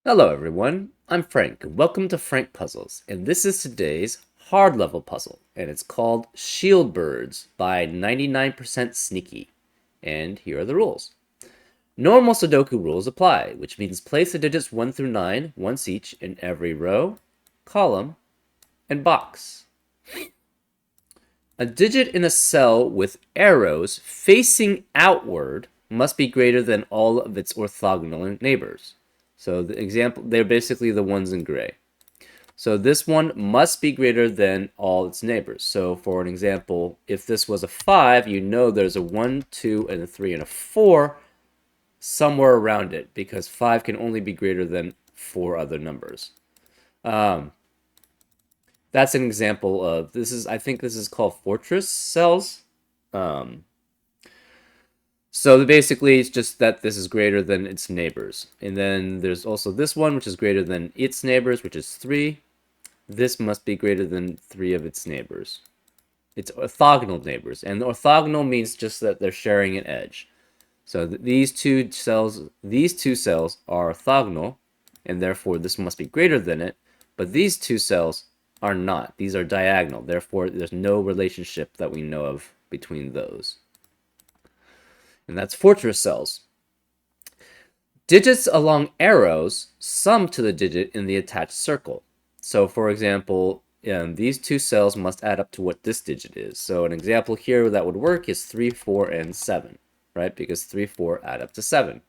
Hello everyone, I'm Frank, and welcome to Frank Puzzles, and this is today's hard level puzzle, and it's called Shield Birds by 99% Sneaky. And here are the rules. Normal Sudoku rules apply, which means place the digits 1 through 9 once each in every row, column, and box. A digit in a cell with arrows facing outward must be greater than all of its orthogonal neighbors. So the example, they're basically the ones in gray. So this one must be greater than all its neighbors. So for an example, if this was a 5, you know there's a 1, 2, and a 3, and a 4 somewhere around it, because 5 can only be greater than 4 other numbers. That's an example of, I think this is called fortress cells. So basically, it's just that this is greater than its neighbors. And then there's also this one, which is greater than its neighbors, which is 3. This must be greater than 3 of its neighbors. It's orthogonal neighbors. And orthogonal means just that they're sharing an edge. So these two cells are orthogonal, and therefore this must be greater than it. But these two cells are not. These are diagonal. Therefore, there's no relationship that we know of between those. And that's fortress cells. Digits along arrows sum to the digit in the attached circle. So for example, these two cells must add up to what this digit is. So an example here that would work is 3, 4, and 7, right? Because 3, 4 add up to 7.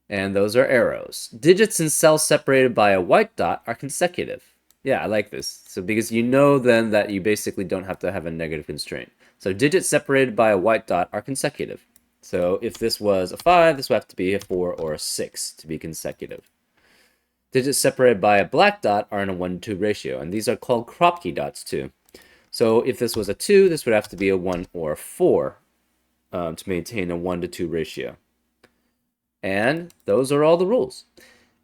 And those are arrows. Digits in cells separated by a white dot are consecutive. Yeah, I like this. So because you know then that you basically don't have to have a negative constraint. So digits separated by a white dot are consecutive. So if this was a 5, this would have to be a 4 or a 6 to be consecutive. Digits separated by a black dot are in a 1-2 ratio, and these are called crop key dots too. So if this was a 2, this would have to be a 1 or a 4 to maintain a 1-2 ratio. And those are all the rules.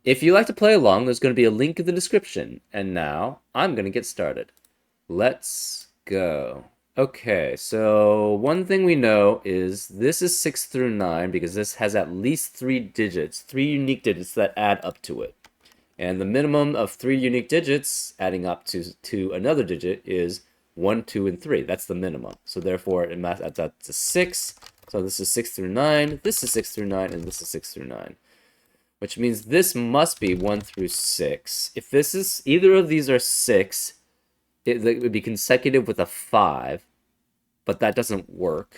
If you like to play along, there's going to be a link in the description. And now I'm going to get started. Let's go. Okay, so one thing we know is this is 6 through 9 because this has at least 3 digits, 3 unique digits that add up to it. And the minimum of 3 unique digits adding up to another digit is 1, 2, and 3. That's the minimum. So therefore, it adds up to 6. So this is 6 through 9, this is 6 through 9, and this is 6 through 9. Which means this must be 1 through 6. If this is, either of these are 6, it would be consecutive with a 5. But that doesn't work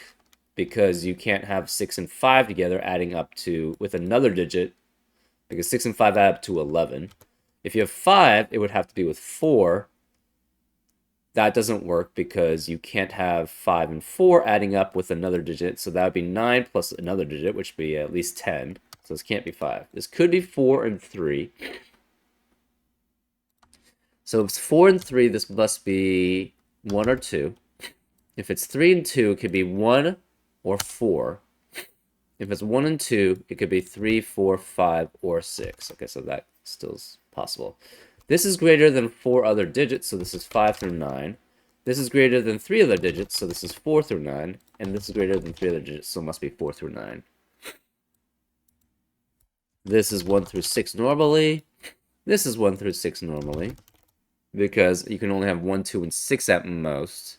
because you can't have 6 and 5 together adding up to, with another digit, because 6 and 5 add up to 11. If you have 5, it would have to be with 4. That doesn't work because you can't have 5 and 4 adding up with another digit. So that would be 9 plus another digit, which would be at least 10. So this can't be 5. This could be 4 and 3. So if it's 4 and 3, this must be 1 or 2. If it's 3 and 2, it could be 1 or 4. If it's 1 and 2, it could be 3, 4, 5, or 6. Okay, so that still is possible. This is greater than 4 other digits, so this is 5 through 9. This is greater than 3 other digits, so this is 4 through 9. And this is greater than 3 other digits, so it must be 4 through 9. This is 1 through 6 normally. This is 1 through 6 normally. Because you can only have 1, 2, and 6 at most.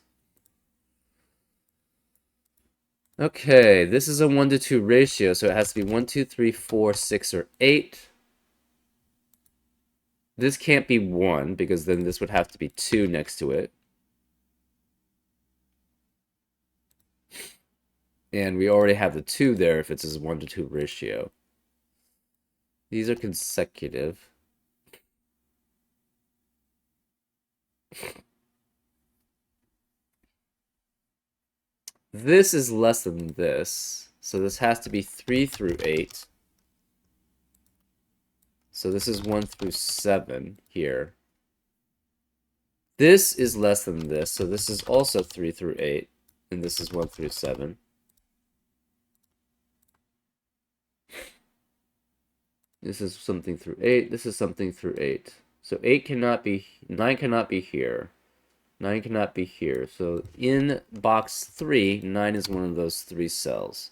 Okay, this is a 1-to-2 ratio, so it has to be 1, 2, 3, 4, 6, or 8. This can't be 1, because then this would have to be 2 next to it. And we already have the 2 there if it's a 1-to-2 ratio. These are consecutive. This is less than this, so this has to be 3 through 8. So this is 1 through 7 here. This is less than this, so this is also 3 through 8, and this is 1 through 7. This is something through 8, this is something through 8. So 8 cannot be, 9 cannot be here. 9 cannot be here. So in box 3, 9 is one of those 3 cells.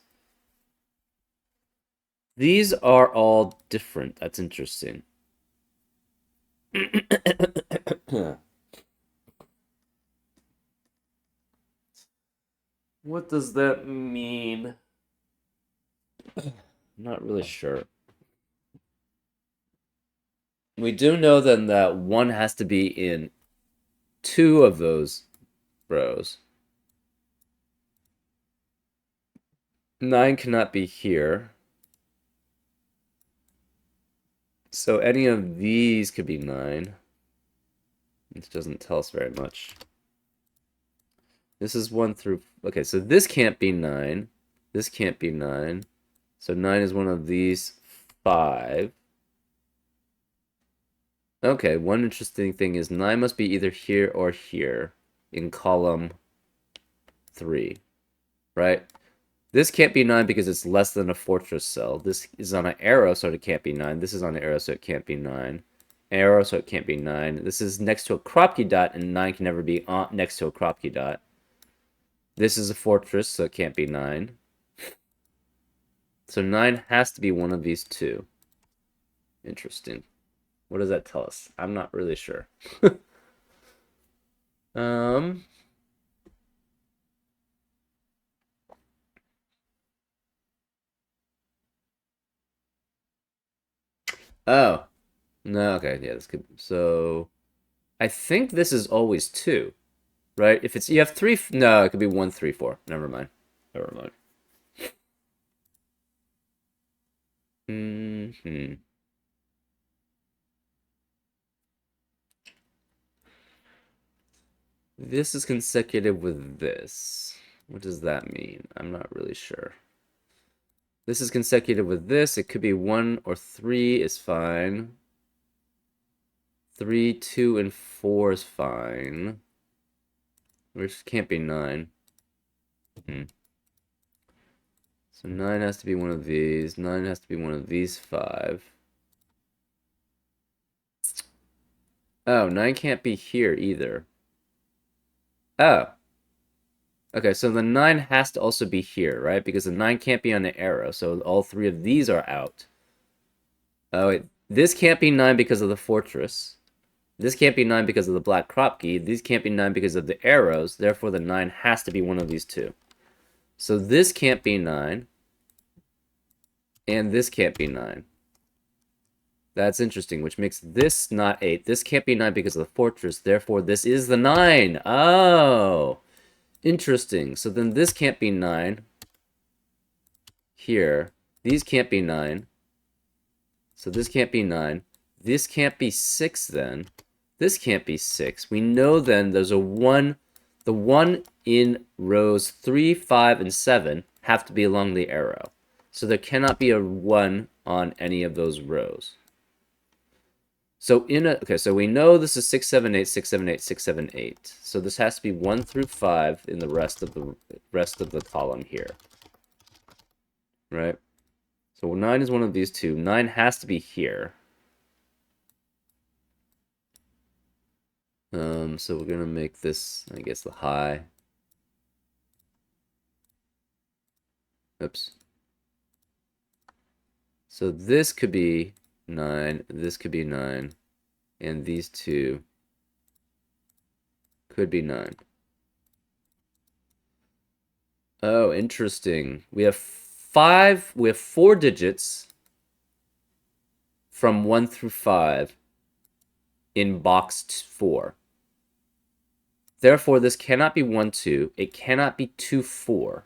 These are all different. That's interesting. What does that mean? I'm not really sure. We do know then that one has to be in two of those rows. 9 cannot be here. So any of these could be 9. This doesn't tell us very much. This is 1 through... Okay, so this can't be 9. This can't be 9. So 9 is one of these 5. Okay, one interesting thing is 9 must be either here or here in column 3, right? This can't be 9 because it's less than a fortress cell. This is on an arrow, so it can't be 9. This is on an arrow, so it can't be 9. Arrow, so it can't be 9. This is next to a crop key dot, and 9 can never be next to a crop key dot. This is a fortress, so it can't be 9. So 9 has to be one of these two. Interesting. What does that tell us? I'm not really sure. um... Oh. No, okay, yeah, this could... So... I think this is always 2, right? If it's... You have 3... No, it could be 1, 3, 4. Never mind. Never mind. Mm-hmm. This is consecutive with this. What does that mean? I'm not really sure. This is consecutive with this. It could be 1 or 3 is fine. 3, 2, and 4 is fine. Which can't be 9. Hmm. So 9 has to be one of these. 9 has to be one of these 5. Oh, 9 can't be here either. Oh. Okay, so the 9 has to also be here, right? Because the 9 can't be on the arrow, so all 3 of these are out. Oh, wait. This can't be 9 because of the fortress. This can't be 9 because of the black crop key. These can't be 9 because of the arrows. Therefore, the 9 has to be one of these two. So this can't be 9. And this can't be 9. That's interesting, which makes this not 8. This can't be 9 because of the fortress. Therefore, this is the 9. Oh, interesting. So then this can't be 9. Here. These can't be 9. So this can't be 9. This can't be 6 then. This can't be 6. We know then there's a 1. The 1 in rows 3, 5, and 7 have to be along the arrow. So there cannot be a 1 on any of those rows. So okay, so we know this is 6, 7, 8, 6, 7, 8, 6, 7, 8. So this has to be 1 through 5 in the rest of the column here. Right? So 9 is one of these two. 9 has to be here. So we're gonna make this, I guess, the high. Oops. So this could be 9, this could be 9, and these two could be 9. Oh, interesting. We have 4 digits from 1 through 5 in box 4. Therefore, this cannot be 1, 2. It cannot be 2, 4.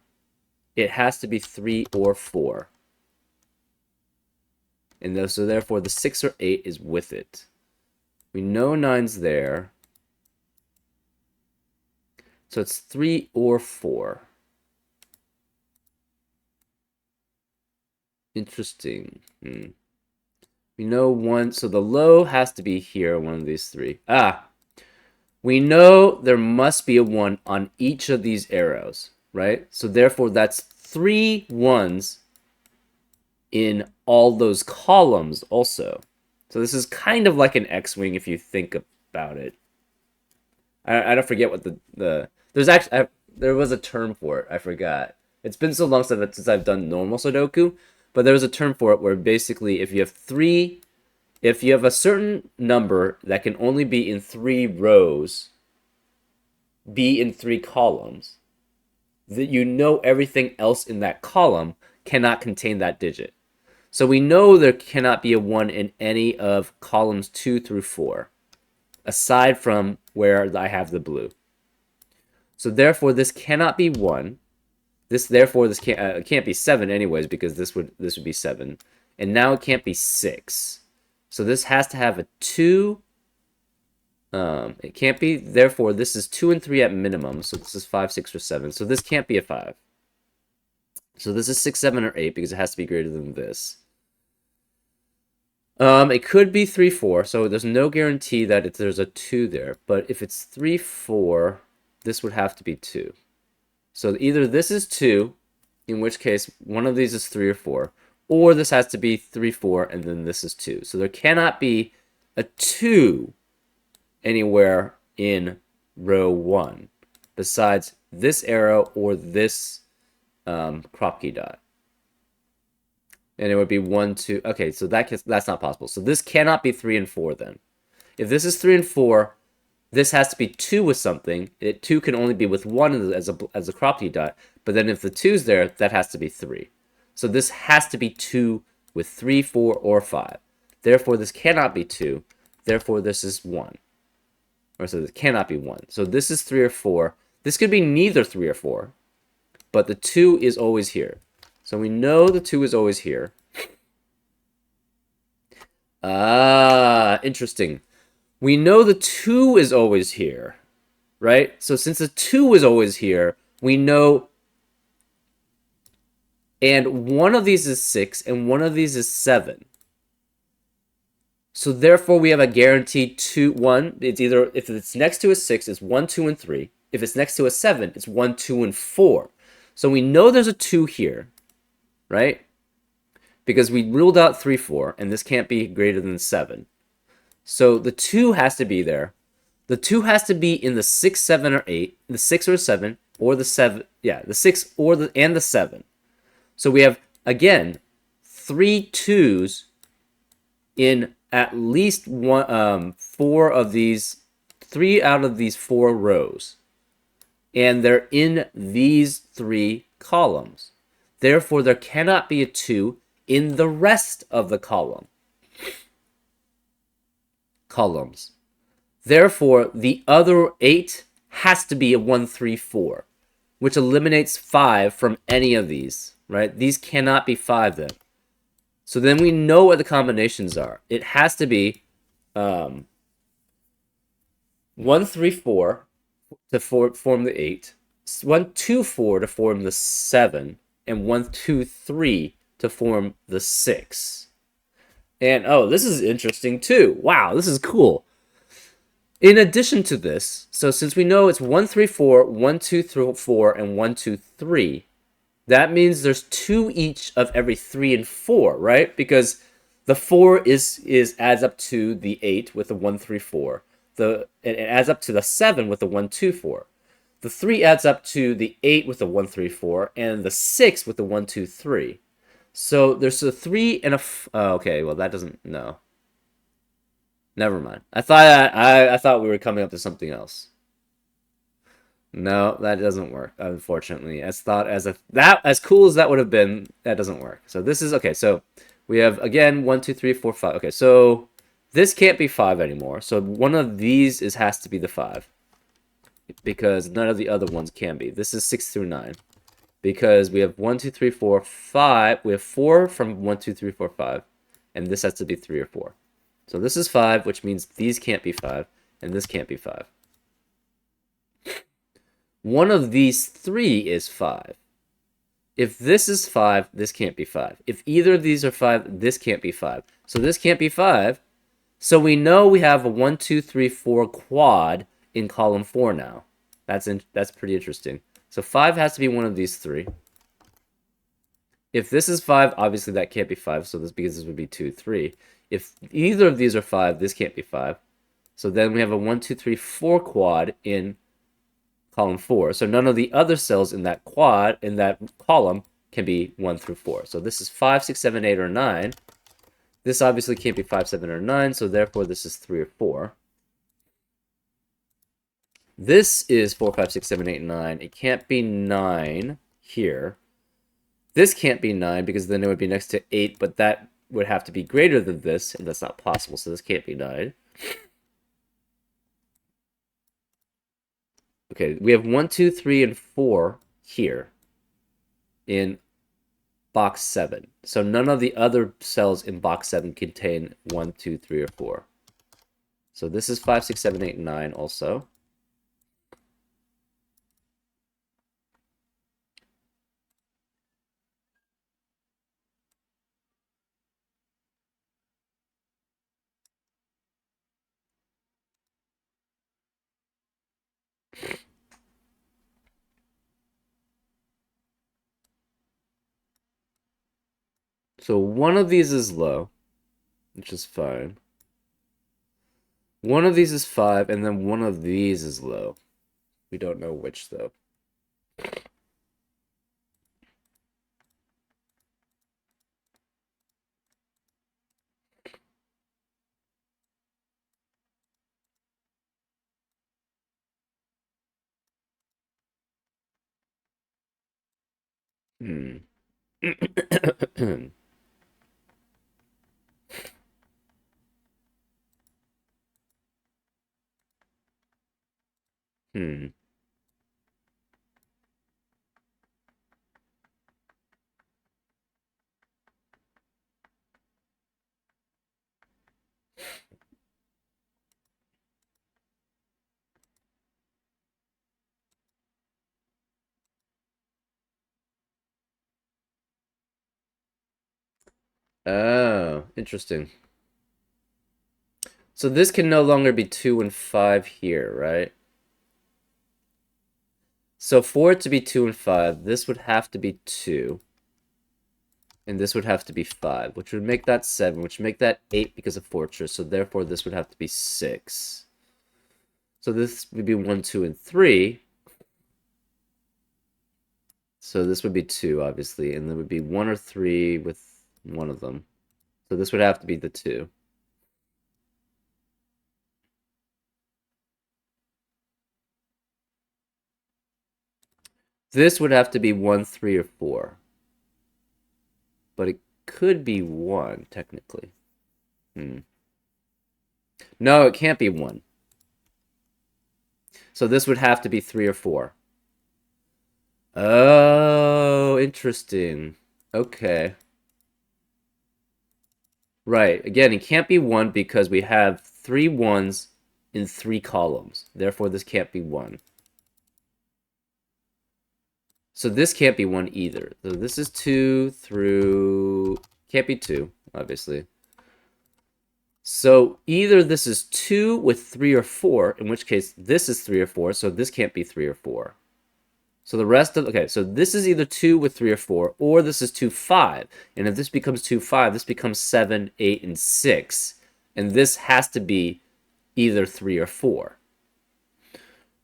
It has to be 3 or 4. And so therefore, the 6 or 8 is with it. We know 9's there. So it's 3 or 4. Interesting. We know 1, so the low has to be here, one of these 3. We know there must be a 1 on each of these arrows, right? So therefore, that's 3 1s in all those columns also. So this is kind of like an X-wing if you think about it. I don't forget what there's actually there was a term for it. I forgot. It's been so long since I've done normal Sudoku, but there's a term for it where basically if you have a certain number that can only be in 3 rows, be in 3 columns, that you know everything else in that column cannot contain that digit. So we know there cannot be a 1 in any of columns 2 through 4, aside from where I have the blue. So therefore, this cannot be 1. This can't be 7 anyways, because this would be 7. And now it can't be 6. So this has to have a 2. It can't be, therefore, this is 2 and 3 at minimum. So this is 5, 6, or 7. So this can't be a 5. So this is 6, 7, or 8 because it has to be greater than this. It could be 3, 4. So there's no guarantee that there's a 2 there. But if it's 3, 4, this would have to be 2. So either this is 2, in which case one of these is 3 or 4, or this has to be 3, 4, and then this is 2. So there cannot be a 2 anywhere in row 1 besides this arrow or this crop key dot. And it would be 1, 2. Okay, so that's not possible. So this cannot be 3 and 4 then. If this is 3 and 4, this has to be 2 with something. 2 can only be with 1 as a crop key dot. But then if the 2's there, that has to be 3. So this has to be 2 with 3, 4, or 5. Therefore, this cannot be 2. Therefore, this is 1. Or so this cannot be 1. So this is 3 or 4. This could be neither 3 or 4. But the 2 is always here. So we know the 2 is always here. Interesting. We know the 2 is always here, right? So since the 2 is always here, we know, and one of these is 6, and one of these is 7. So therefore, we have a guaranteed 2, 1. It's either, if it's next to a 6, it's 1, 2, and 3. If it's next to a 7, it's 1, 2, and 4. So we know there's a 2 here, right? Because we ruled out 3, 4, and this can't be greater than 7. So the 2 has to be there. The 2 has to be in the 6, 7, or 8, the 6 or 7, or the 7, the 6 or the 7. So we have, again, 3 2's in at least 4 of these, 3 out of these 4 rows. And they're in these 3 columns. Therefore, there cannot be a 2 in the rest of the columns. Therefore, the other 8 has to be a 1, 3, 4, which eliminates 5 from any of these, right? These cannot be 5 then. So then we know what the combinations are. It has to be 1, 3, 4 to form the 8, 1, 2, 4 to form the 7, and 1, 2, 3 to form the 6. And oh, this is interesting too. Wow, this is cool. In addition to this, so since we know it's 1, 3, 4, 1, 2, 3, 4, and 1, 2, 3, that means there's 2 each of every 3 and 4, right? Because the 4 is adds up to the 8 with the 1, 3, 4. It adds up to the 7 with the 1, 2, 4. The 3 adds up to the 8 with the 1, 3, 4, and the 6 with the 1, 2, 3. So there's a 3 and a okay, well that doesn't, no. Never mind. I thought we were coming up to something else. No, that doesn't work, unfortunately. As cool as that would have been, that doesn't work. So this is okay, so we have again 1, 2, 3, 4, 5. Okay, so this can't be 5 anymore. So one of these has to be the 5. Because none of the other ones can be. This is 6 through 9. Because we have 1, 2, 3, 4, 5. We have 4 from 1, 2, 3, 4, 5. And this has to be 3 or 4. So this is 5, which means these can't be 5. And this can't be 5. One of these 3 is 5. If this is 5, this can't be 5. If either of these are 5, this can't be 5. So this can't be 5. So we know we have a 1, 2, 3, 4 quad in column 4 now. That's pretty interesting. So 5 has to be one of these 3. If this is 5, obviously that can't be 5, so because this would be 2, 3. If either of these are 5, this can't be 5. So then we have a 1, 2, 3, 4 quad in column 4. So none of the other cells in that column can be 1 through 4. So this is 5, 6, 7, 8, or 9. This obviously can't be 5, 7, or 9, so therefore this is 3 or 4. This is 4, 5, 6, 7, 8, 9. It can't be 9 here. This can't be 9 because then it would be next to 8, but that would have to be greater than this, and that's not possible, so this can't be 9. Okay, we have 1, 2, 3, and 4 here in box 7. So none of the other cells in box 7 contain 1, 2, 3, or 4. So this is 5, 6, 7, 8, 9 also. So one of these is low, which is fine. One of these is 5, and then one of these is low. We don't know which, though. Hmm. Hmm. Oh, interesting. So this can no longer be 2 and 5 here, right? So for it to be 2 and 5, this would have to be 2. And this would have to be 5, which would make that 7, which would make that 8 because of fortress. So therefore, this would have to be 6. So this would be 1, 2, and 3. So this would be 2, obviously. And there would be 1 or 3 with one of them. So this would have to be the 2. This would have to be 1, 3, or 4. But it could be 1, technically. No, it can't be 1. So this would have to be 3 or 4. Oh, interesting. Okay. Right. Again, it can't be 1 because we have 3 ones in 3 columns. Therefore, this can't be 1. So this can't be 1 either. So this is 2 through... Can't be 2, obviously. So either this is 2 with 3 or 4, in which case this is 3 or 4, so this can't be 3 or 4. So the rest of... Okay, so this is either 2 with 3 or 4, or this is 2, 5. And if this becomes 2, 5, this becomes 7, 8, and 6. And this has to be either 3 or 4.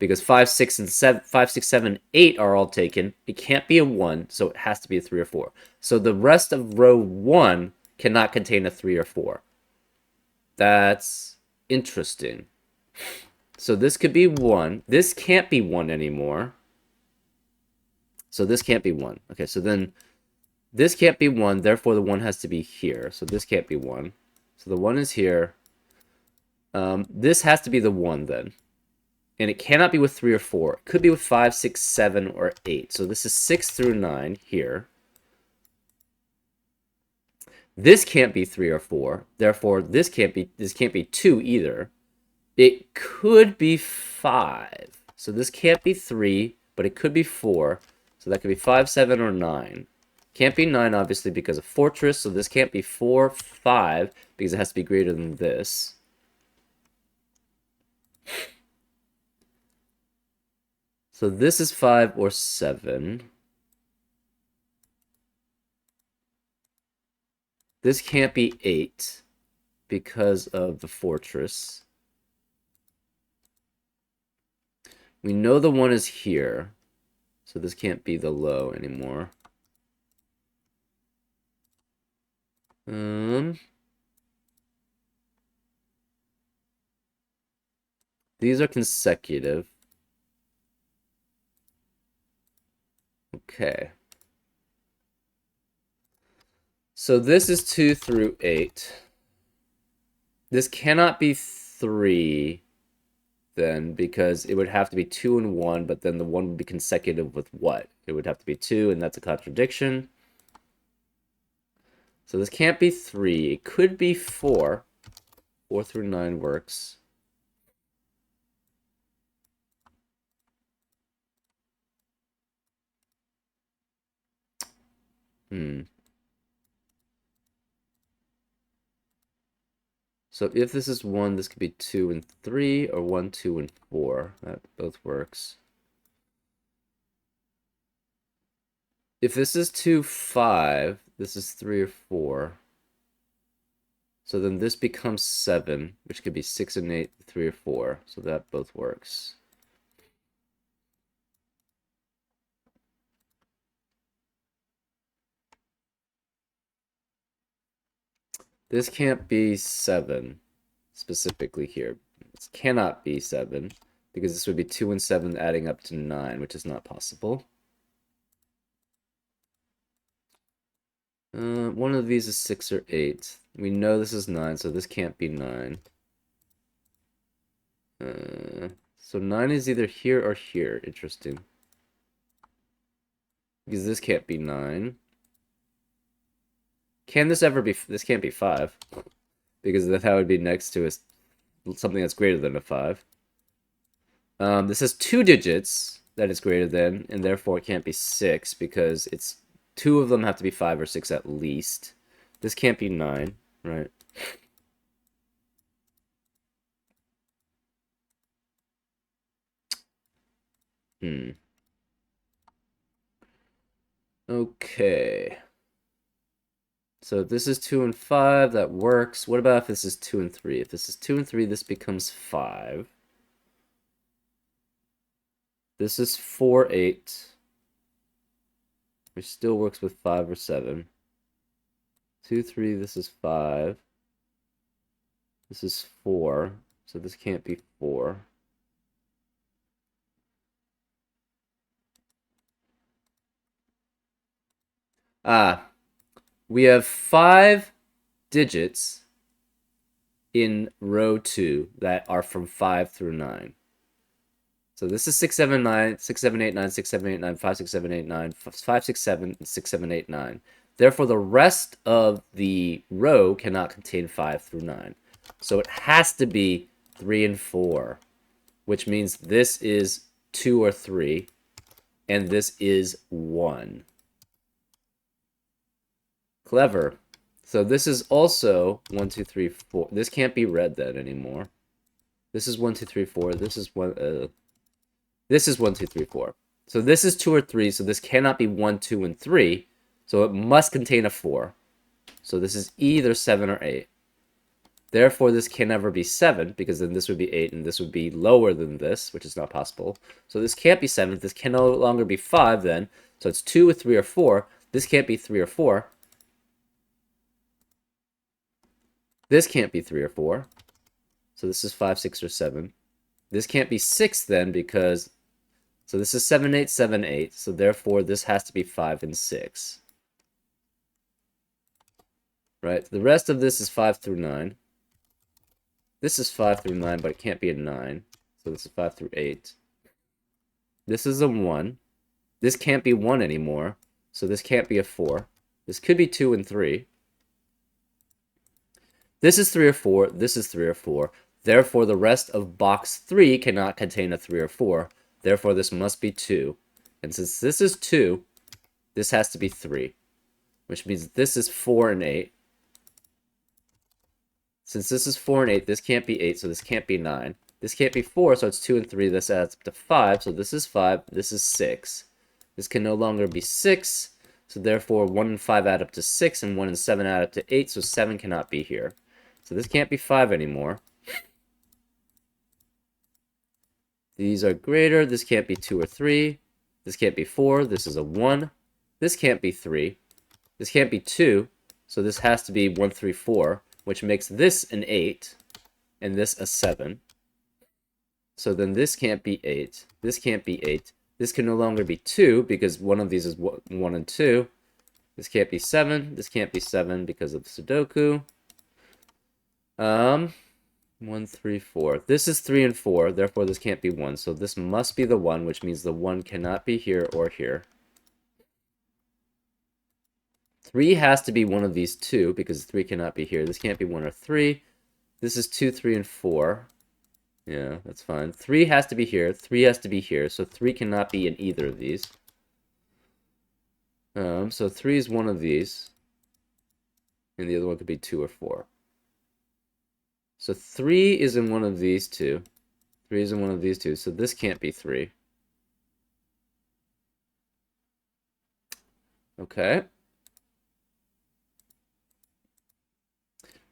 Because 5, 6, and 7, 5, 6, 7, 8 are all taken. It can't be a 1, so it has to be a 3 or 4. So the rest of row 1 cannot contain a 3 or 4. That's interesting. So this could be 1. This can't be 1 anymore. So this can't be 1. Okay, so then this can't be 1, therefore the 1 has to be here. So this can't be 1. So the 1 is here. This has to be the 1 then. And it cannot be with 3 or 4. It could be with 5, 6, 7, or 8. So this is 6 through 9 here. This can't be 3 or 4. Therefore, this can't be 2 either. It could be 5. So this can't be 3, but it could be 4. So that could be 5, 7, or 9. Can't be 9, obviously, because of fortress. So this can't be 4, 5, because it has to be greater than this. So this is 5 or 7. This can't be 8 because of the fortress. We know the 1 is here. So this can't be the low anymore. These are consecutive. Okay. So this is 2 through 8. This cannot be 3 then, because it would have to be 2 and 1, but then the 1 would be consecutive with what? It would have to be 2, and that's a contradiction. So this can't be 3. It could be 4. 4 through 9 works. So if this is 1, this could be 2 and 3, or 1, 2, and 4. That both works. If this is 2, 5, this is 3 or 4. So then this becomes 7, which could be 6 and 8, 3 or 4. So that both works. This can't be 7, specifically here. This cannot be 7, because this would be 2 and 7 adding up to 9, which is not possible. One of these is 6 or 8. We know this is 9, so this can't be 9. So 9 is either here or here. Interesting. Because this can't be 9. Can this ever be... This can't be 5. Because that would be next to something that's greater than a 5. This has 2 digits that is greater than, and therefore it can't be 6, because it's 2 of them have to be 5 or 6 at least. This can't be 9, right? Okay. So if this is 2 and 5, that works. What about if this is 2 and 3? If this is 2 and 3, this becomes 5. This is 4, 8. Which still works with 5 or 7. 2, 3, this is 5. This is 4. So this can't be 4. We have 5 digits in row 2 that are from 5 through 9. So this is 6, 7, 9, 6, 7, 8, 9, 6, 7, 8, 9, 5, 6, 7, 8, 9, 5, 6, 7, 6, 7, 8, 9. Therefore, the rest of the row cannot contain 5 through 9. So it has to be 3 and 4, which means this is 2 or 3, and this is 1. Clever. So this is also 1, 2, 3, 4. This can't be read then anymore. This is 1, 2, 3, 4. This is 1. This is 1, 2, 3, 4. So this is 2 or 3. So this cannot be 1, 2, and 3. So it must contain a 4. So this is either 7 or 8. Therefore, this can never be 7, because then this would be 8, and this would be lower than this, which is not possible. So this can't be 7. This can no longer be 5 then. So it's 2 or 3 or 4. This can't be 3 or 4. This can't be 3 or 4. So this is 5, 6, or 7. This can't be 6 then, because... So this is 7, 8, 7, 8. So therefore, this has to be 5 and 6. Right? The rest of this is 5 through 9. This is 5 through 9, but it can't be a 9. So this is 5 through 8. This is a 1. This can't be 1 anymore. So this can't be a 4. This could be 2 and 3. This is 3 or 4. This is 3 or 4. Therefore, the rest of box 3 cannot contain a 3 or 4. Therefore, this must be 2. And since this is 2, this has to be 3. Which means this is 4 and 8. Since this is 4 and 8, this can't be 8, so this can't be 9. This can't be 4, so it's 2 and 3. This adds up to 5, so this is 5. This is 6. This can no longer be 6, so therefore 1 and 5 add up to 6, and 1 and 7 add up to 8, so 7 cannot be here. So this can't be 5 anymore. These are greater. This can't be 2 or 3. This can't be 4. This is a 1. This can't be 3. This can't be 2. So this has to be 1, 3, 4, which makes this an 8 and this a 7. So then this can't be 8. This can't be 8. This can no longer be 2 because one of these is 1 and 2. This can't be 7. This can't be 7 because of Sudoku. 1, 3, 4. This is 3 and 4, therefore this can't be 1. So this must be the 1, which means the 1 cannot be here or here. 3 has to be one of these two because 3 cannot be here. This can't be 1 or 3. This is 2, 3, and 4. Yeah, that's fine. 3 has to be here. 3 has to be here. So 3 cannot be in either of these. So 3 is one of these. And the other one could be 2 or 4. So 3 is in one of these two. 3 is in one of these two. So this can't be 3. Okay.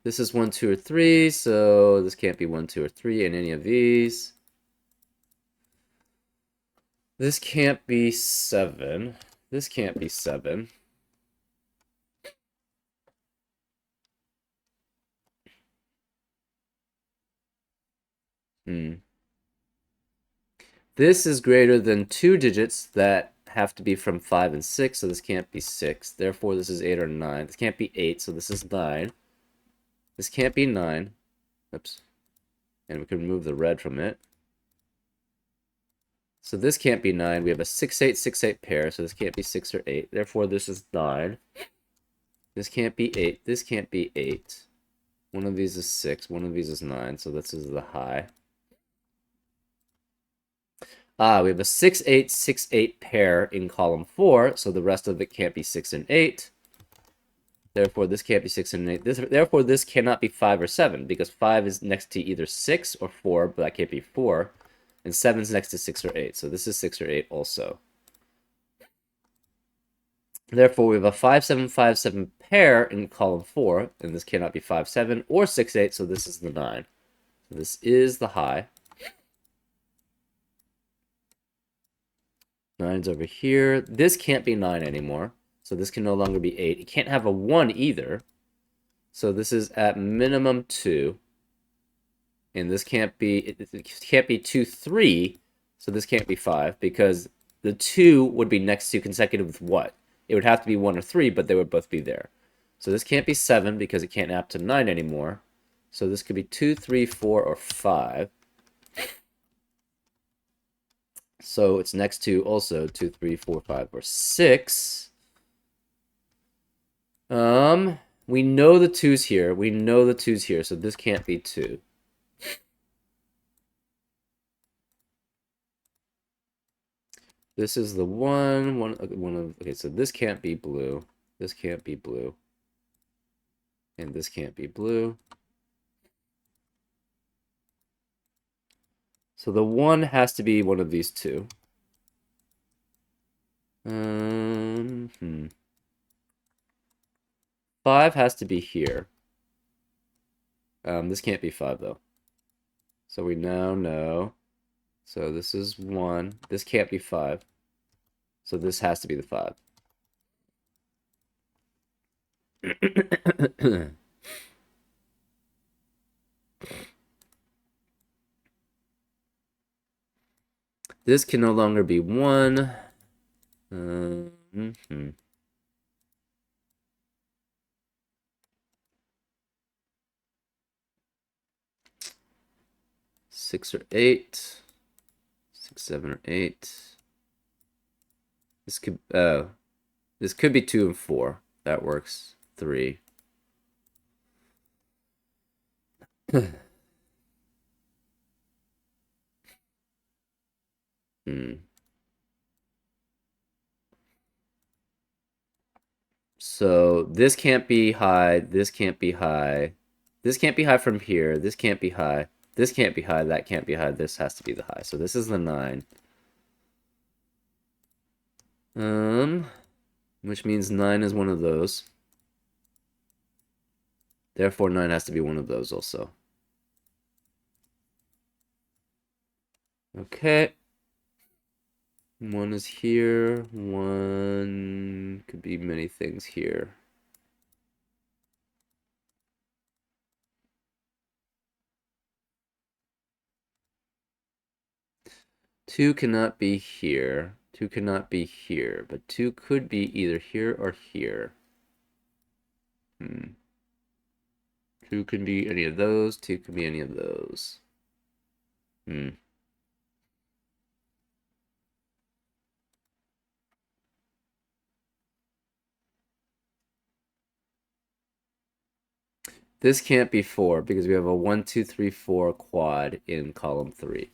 This is 1, 2, or 3, so this can't be 1, 2, or 3 in any of these. This can't be 7. This can't be 7. This is greater than 2 digits that have to be from 5 and 6, so this can't be 6. Therefore, this is 8 or 9. This can't be 8, so this is 9. This can't be 9. Oops. And we can remove the red from it. So this can't be 9. We have a 6, 8, 6, 8 pair, so this can't be 6 or 8. Therefore, this is 9. This can't be 8. This can't be 8. One of these is 6. One of these is 9, so this is the high. We have a 6, 8, 6, 8 pair in column 4, so the rest of it can't be 6 and 8. Therefore, this can't be 6 and 8. Therefore, this cannot be 5 or 7, because 5 is next to either 6 or 4, but that can't be 4. And 7 is next to 6 or 8, so this is 6 or 8 also. Therefore, we have a 5, 7, 5, 7 pair in column 4, and this cannot be 5, 7 or 6, 8, so this is the 9. So this is the high. 9's over here. This can't be 9 anymore, so this can no longer be 8. It can't have a 1 either, so this is at minimum 2. And this can't be, it can't be 2, 3, so this can't be 5, because the 2 would be next to consecutive with what? It would have to be 1 or 3, but they would both be there. So this can't be 7, because it can't add to 9 anymore. So this could be 2, 3, 4, or 5. So it's next to also 2, 3, 4, 5, or 6. We know the 2's here. We know the 2's here, so this can't be 2. This is the one of, okay, so this can't be blue. This can't be blue. And this can't be blue. So the 1 has to be one of these two. 5 has to be here. This can't be 5, though. So we now know. So this is 1. This can't be 5. So this has to be the 5. This can no longer be 1. 6 or 8. 6, 7, or 8. This could be 2 and 4. That works. 3. So this can't be high. This can't be high. This can't be high from here. This can't be high. This can't be high. That can't be high. This has to be the high. So this is the 9. Which means 9 is one of those. Therefore, 9 has to be one of those also. Okay. 1 is here. 1 could be many things here. 2 cannot be here. 2 cannot be here, but 2 could be either here or here. 2 can be any of those. 2 can be any of those. This can't be 4 because we have a 1, 2, 3, 4 quad in column 3.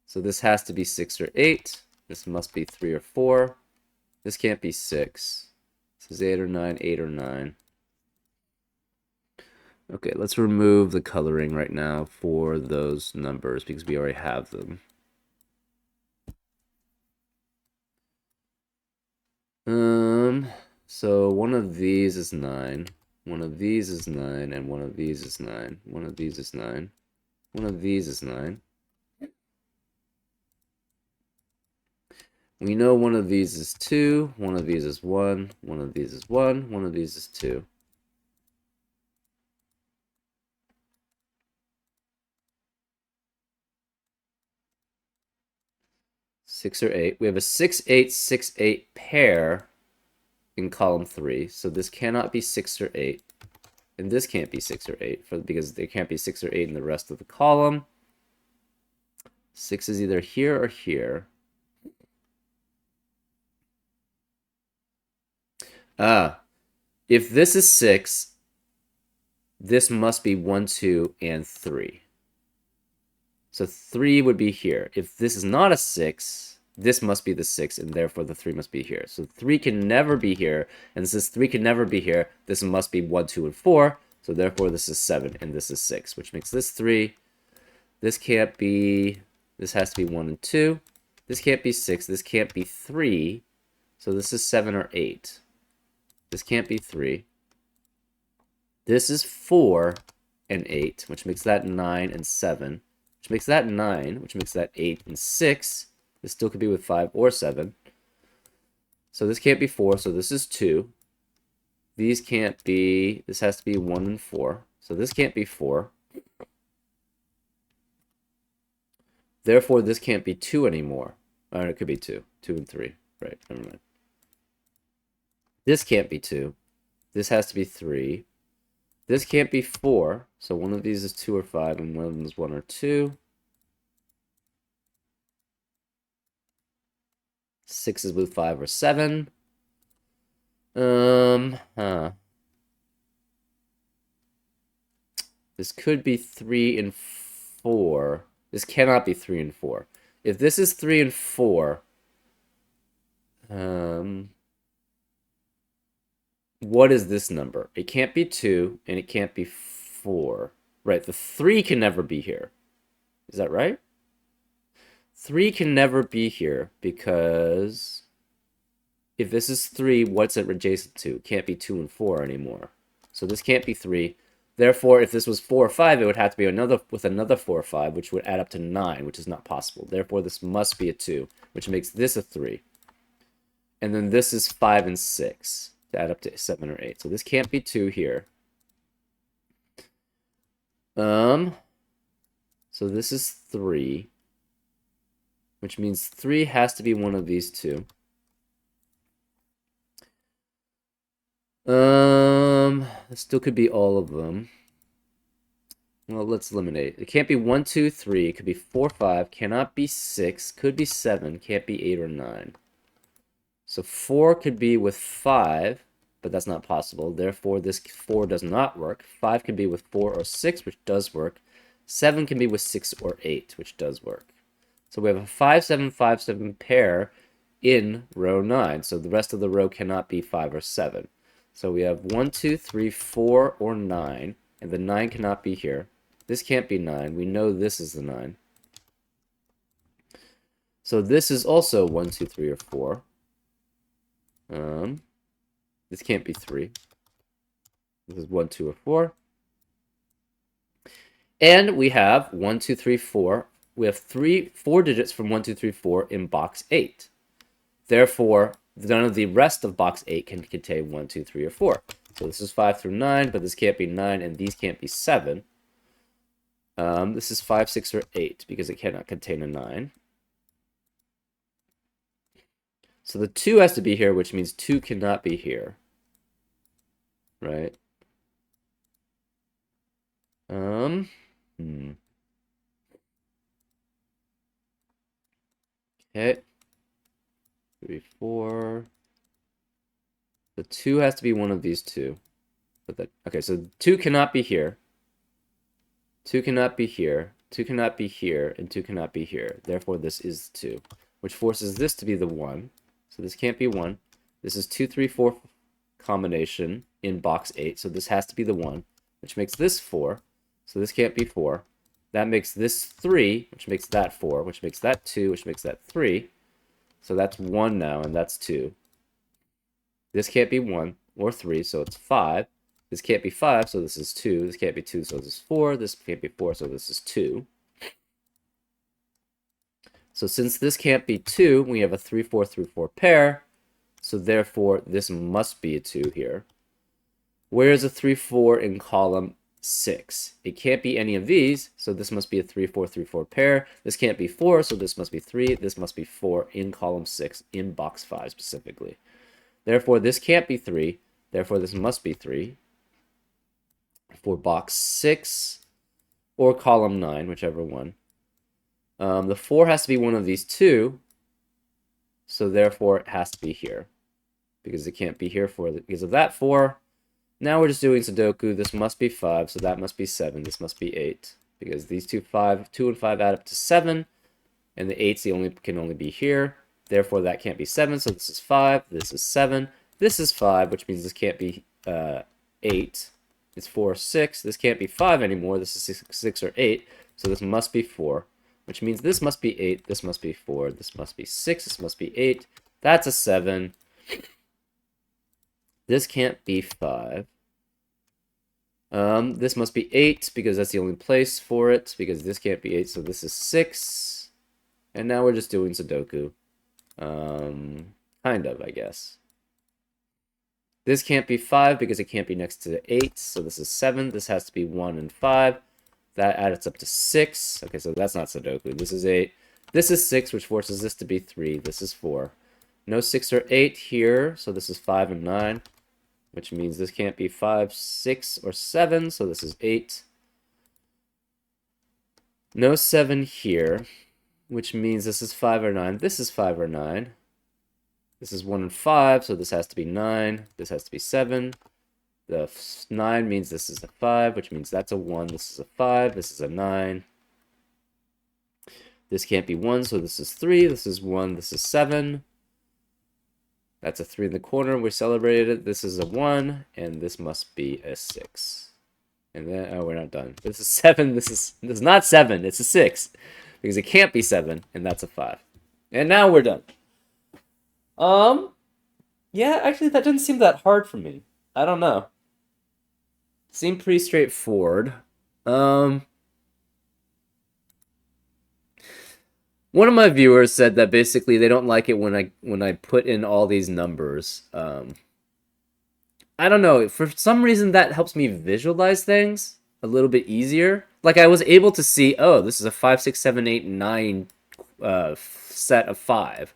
So this has to be 6 or 8. This must be 3 or 4. This can't be 6. This is 8 or 9, 8 or 9. Okay, let's remove the coloring right now for those numbers because we already have them. So one of these is 9. One of these is 9, and one of these is 9. One of these is 9. One of these is 9. We know one of these is 2, one of these is 1, one of these is 1, one of these is 2. Six or 8. We have a 6, 8, 6, 8 pair in column 3, so this cannot be 6 or 8. And this can't be 6 or 8 because there can't be 6 or 8 in the rest of the column. 6 is either here or here. If this is 6, this must be 1, 2, and 3. So 3 would be here. If this is not a 6, this must be the 6, and therefore the 3 must be here. So 3 can never be here, and since 3 can never be here, this must be 1, 2, and 4. So therefore this is 7, and this is 6, which makes this 3. This can't be... This has to be 1 and 2. This can't be 6. This can't be 3. So this is 7 or 8. This can't be 3. This is 4 and 8, which makes that 9 and 7. Which makes that 9, which makes that 8 and 6. This still could be with 5 or 7. So this can't be 4, so this is 2. These can't be... This has to be 1 and 4. So this can't be 4. Therefore, this can't be 2 anymore. Or it could be 2. 2 and 3. Right, never mind. This can't be 2. This has to be 3. This can't be 4. So one of these is 2 or 5, and one of them is 1 or 2. 6 is with 5 or 7. This could be 3 and 4. This cannot be 3 and 4. If this is 3 and 4, what is this number? It can't be 2, and it can't be 4. Right, the 3 can never be here. Is that right? 3 can never be here because if this is 3, what's it adjacent to? It can't be 2 and 4 anymore. So this can't be 3. Therefore, if this was 4 or 5, it would have to be another 4 or 5, which would add up to 9, which is not possible. Therefore, this must be a 2, which makes this a 3. And then this is 5 and 6 to add up to 7 or 8. So this can't be 2 here. So this is 3, which means 3 has to be one of these two. It still could be all of them. Well, let's eliminate. It can't be 1, 2, 3. It could be 4, 5. Cannot be 6. Could be 7. Can't be 8 or 9. So 4 could be with 5, but that's not possible. Therefore, this 4 does not work. 5 can be with 4 or 6, which does work. 7 can be with 6 or 8, which does work. So we have a 5, 7, 5, 7 pair in row 9. So the rest of the row cannot be 5 or 7. So we have 1, 2, 3, 4, or 9, and the 9 cannot be here. This can't be 9. We know this is the 9. So this is also 1, 2, 3, or 4. This can't be 3. This is 1, 2, or 4. And we have 1, 2, 3, 4. We have 4 digits from 1, 2, 3, 4 in box 8. Therefore, none of the rest of box 8 can contain 1, 2, 3, or 4. So this is 5 through 9, but this can't be 9, and these can't be 7. This is 5, 6, or 8, because it cannot contain a 9. So the 2 has to be here, which means 2 cannot be here. Right? Hmm. Okay. 3, 4. The 2 has to be one of these two. But that, okay, so 2 cannot be here. 2 cannot be here. 2 cannot be here, and 2 cannot be here. Therefore, this is 2, which forces this to be the 1. So this can't be 1. This is 2, 3, 4 combination in box 8, so this has to be the 1, which makes this 4. So this can't be 4. That makes this 3, which makes that 4, which makes that 2, which makes that 3. So that's 1 now, and that's 2. This can't be 1 or 3, so it's 5. This can't be 5, so this is 2. This can't be 2, so this is 4. This can't be 4, so this is 2. So since this can't be 2, we have a 3, 4, 3, 4 pair. So therefore, this must be a 2 here. Where is a 3, 4 in column 6? It can't be any of these, so this must be a 3, 4, 3, 4 pair. This can't be 4, so this must be 3. This must be 4 in column 6, in box 5 specifically. Therefore, this can't be 3. Therefore, this must be 3 for box 6 or column 9, whichever one. The 4 has to be one of these two, so therefore it has to be here, because it can't be here because of that 4. Now we're just doing Sudoku. This must be 5, so that must be 7. This must be 8, because these 2 and 5 add up to 7, and the 8's can only be here. Therefore, that can't be 7, so this is 5. This is 7. This is 5, which means this can't be 8. It's 4 or 6. This can't be 5 anymore. This is 6 or 8, so this must be 4, which means this must be 8. This must be 4. This must be 6. This must be 8. That's a 7. This can't be 5. This must be 8, because that's the only place for it, because this can't be 8, so this is 6. And now we're just doing Sudoku. Kind of, I guess. This can't be 5, because it can't be next to 8, so this is 7. This has to be 1 and 5. That adds up to 6. Okay, so that's not Sudoku. This is 8. This is 6, which forces this to be 3. This is 4. No 6 or 8 here, so this is 5 and 9. Which means this can't be 5, 6, or 7, so this is 8. No 7 here, which means this is 5 or 9. This is 5 or 9. This is 1 and 5, so this has to be 9. This has to be 7. The 9 means this is a 5, which means that's a 1. This is a 5. This is a 9. This can't be 1, so this is 3. This is 1. This is 7. That's a 3 in the corner. We celebrated it. This is a 1, and this must be a 6. And then, oh, we're not done. This is 7. This is not 7. It's a 6. Because it can't be 7, and that's a 5. And now we're done. Yeah, actually, that doesn't seem that hard for me. I don't know. Seemed pretty straightforward. One of my viewers said that basically they don't like it when I put in all these numbers. I don't know. For some reason, that helps me visualize things a little bit easier. Like I was able to see, oh, this is a 5, 6, 7, 8, 9 set of 5.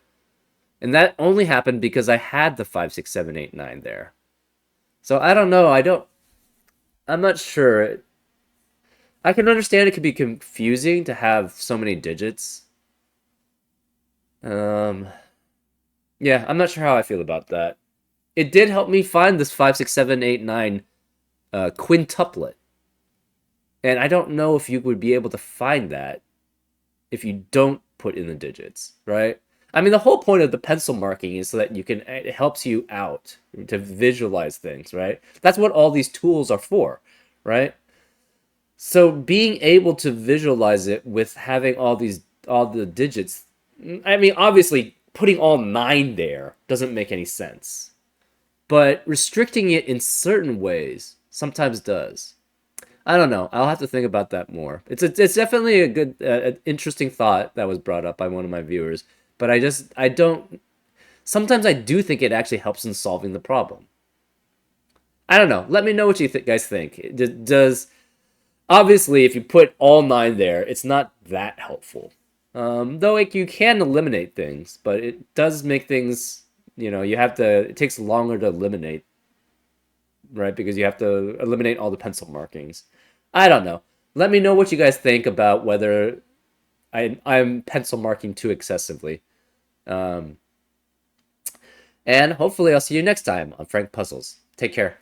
And that only happened because I had the 5, 6, 7, 8, 9 there. So I don't know. I'm not sure. I can understand it could be confusing to have so many digits. Yeah, I'm not sure how I feel about that. It did help me find this 5, 6, 7, 8, 9 quintuplet. And I don't know if you would be able to find that if you don't put in the digits, right? I mean, the whole point of the pencil marking is so that it helps you out to visualize things, right? That's what all these tools are for, right? So being able to visualize it with having all the digits, I mean, obviously putting all 9 there doesn't make any sense. But restricting it in certain ways sometimes does. I don't know. I'll have to think about that more. It's definitely a good, interesting thought that was brought up by one of my viewers. But I don't. Sometimes I do think it actually helps in solving the problem. I don't know. Let me know what you guys think. Does obviously if you put all 9 there, it's not that helpful. Though like you can eliminate things, but it does make things, you have to, it takes longer to eliminate, right? Because you have to eliminate all the pencil markings. I don't know. Let me know what you guys think about whether I'm pencil marking too excessively. Um, and hopefully I'll see you next time on Frank Puzzles. Take care.